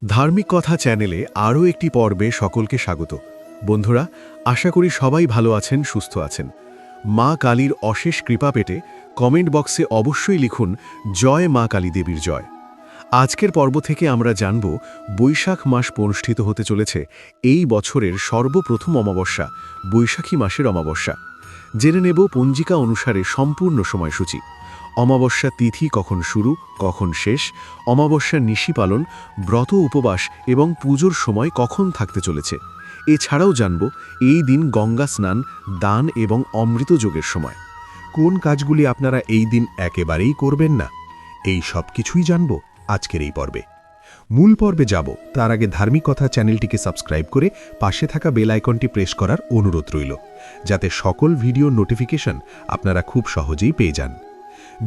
ধার্মিক কথা চ্যানেলে আরও একটি পর্বে সকলকে স্বাগত। বন্ধুরা, আশা করি সবাই ভালো আছেন, সুস্থ আছেন। মা কালীর অশেষ কৃপা পেতে কমেন্ট বক্সে অবশ্যই লিখুন জয় মা কালী দেবীর জয়। আজকের পর্ব থেকে আমরা জানব বৈশাখ মাস অনুষ্ঠিত হতে চলেছে এই বছরের সর্বপ্রথম অমাবস্যা, বৈশাখী মাসের অমাবস্যা। জেনে নেব পঞ্জিকা অনুসারে সম্পূর্ণ সময়সূচি। অমাবস্যা তিথি কখন শুরু, কখন শেষ, অমাবস্যার নিশি পালন, ব্রত উপবাস এবং পুজোর সময় কখন থাকতে চলেছে। এছাড়াও জানব এই দিন গঙ্গা স্নান, দান এবং অমৃত যোগের সময়। কোন কাজগুলি আপনারা এই দিন একেবারেই করবেন না, এই সব কিছুই জানব আজকের এই পর্বে। মূল পর্বে যাব তার আগে ধার্মিক কথা চ্যানেলটিকে সাবস্ক্রাইব করে পাশে থাকা বেল আইকনটি প্রেস করার অনুরোধ রইল, যাতে সকল ভিডিও নোটিফিকেশন আপনারা খুব সহজেই পেয়ে যান।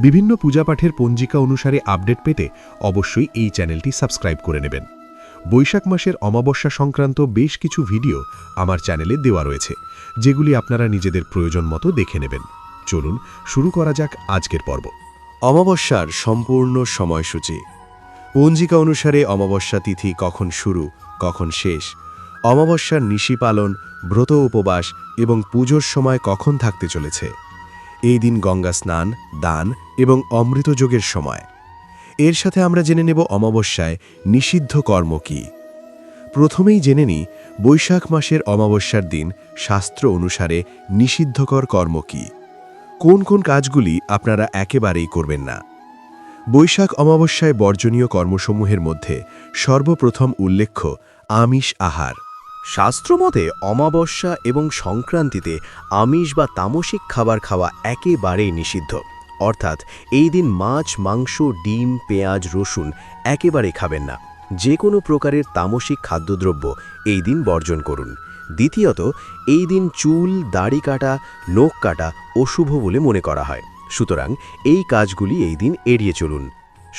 বিভিন্ন পূজাপাঠের পঞ্জিকা অনুসারে আপডেট পেতে অবশ্যই এই চ্যানেলটি সাবস্ক্রাইব করে নেবেন। বৈশাখ মাসের অমাবস্যা সংক্রান্ত বেশ কিছু ভিডিও আমার চ্যানেলে দেওয়া রয়েছে, যেগুলি আপনারা নিজেদের প্রয়োজন মতো দেখে নেবেন। চলুন শুরু করা যাক আজকের পর্ব। অমাবস্যার সম্পূর্ণ সময়সূচি। পঞ্জিকা অনুসারে অমাবস্যা তিথি কখন শুরু, কখন শেষ, অমাবস্যার নিশি পালন, ব্রত উপবাস এবং পুজোর সময় কখন থাকতে চলেছে। এই দিন গঙ্গা স্নান, দান এবং অমৃত যোগের সময়। এর সাথে আমরা জেনে নেব অমাবস্যায় নিষিদ্ধ কর্ম কী। প্রথমেই জেনে নিই বৈশাখ মাসের অমাবস্যার দিন শাস্ত্র অনুসারে নিষিদ্ধকর কর্ম কী। কোন কোন কাজগুলি আপনারা একেবারেই করবেন না। বৈশাখ অমাবস্যায় বর্জনীয় কর্মসমূহের মধ্যে সর্বপ্রথম উল্লেখ্য আমিষ আহার। শাস্ত্রমতে অমাবস্যা এবং সংক্রান্তিতে আমিষ বা তামসিক খাবার খাওয়া একেবারেই নিষিদ্ধ। অর্থাৎ এই দিন মাছ, মাংস, ডিম, পেঁয়াজ, রসুন একেবারে খাবেন না। যে কোনো প্রকারের তামসিক খাদ্যদ্রব্য এই দিন বর্জন করুন। দ্বিতীয়ত, এই দিন চুল, দাড়ি কাটা, নখ কাটা অশুভ বলে মনে করা হয়। সুতরাং এই কাজগুলি এই দিন এড়িয়ে চলুন।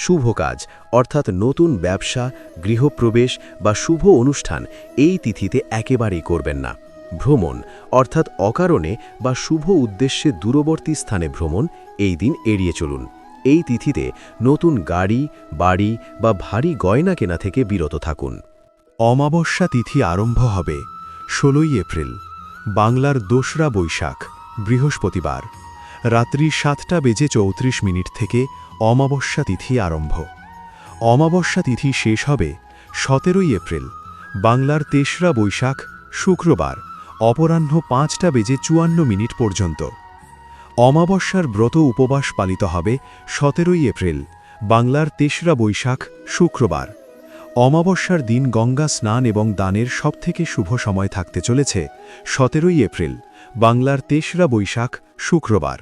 শুভ কাজ অর্থাৎ নতুন ব্যবসা, গৃহপ্রবেশ বা শুভ অনুষ্ঠান এই তিথিতে একেবারেই করবেন না। ভ্রমণ অর্থাৎ অকারণে বা শুভ উদ্দেশ্যে দূরবর্তী স্থানে ভ্রমণ এই দিন এড়িয়ে চলুন। এই তিথিতে নতুন গাড়ি, বাড়ি বা ভারী গয়না কেনা থেকে বিরত থাকুন। অমাবস্যা তিথি আরম্ভ হবে 16 এপ্রিল, বাংলার 2রা বৈশাখ, বৃহস্পতিবার, রাত্রি 7:34 থেকে অমাবস্যা তিথি আরম্ভ। অমাবস্যা তিথি শেষ হবে 17 এপ্রিল, বাংলার 3রা বৈশাখ, শুক্রবার, অপরাহ্ন 5:54 পর্যন্ত। অমাবস্যার ব্রত উপবাস পালিত হবে 17 এপ্রিল, বাংলার 3রা বৈশাখ, শুক্রবার। অমাবস্যার দিন গঙ্গা স্নান এবং দানের সবথেকে শুভ সময় থাকতে চলেছে 17 এপ্রিল, বাংলার 3রা বৈশাখ, শুক্রবার।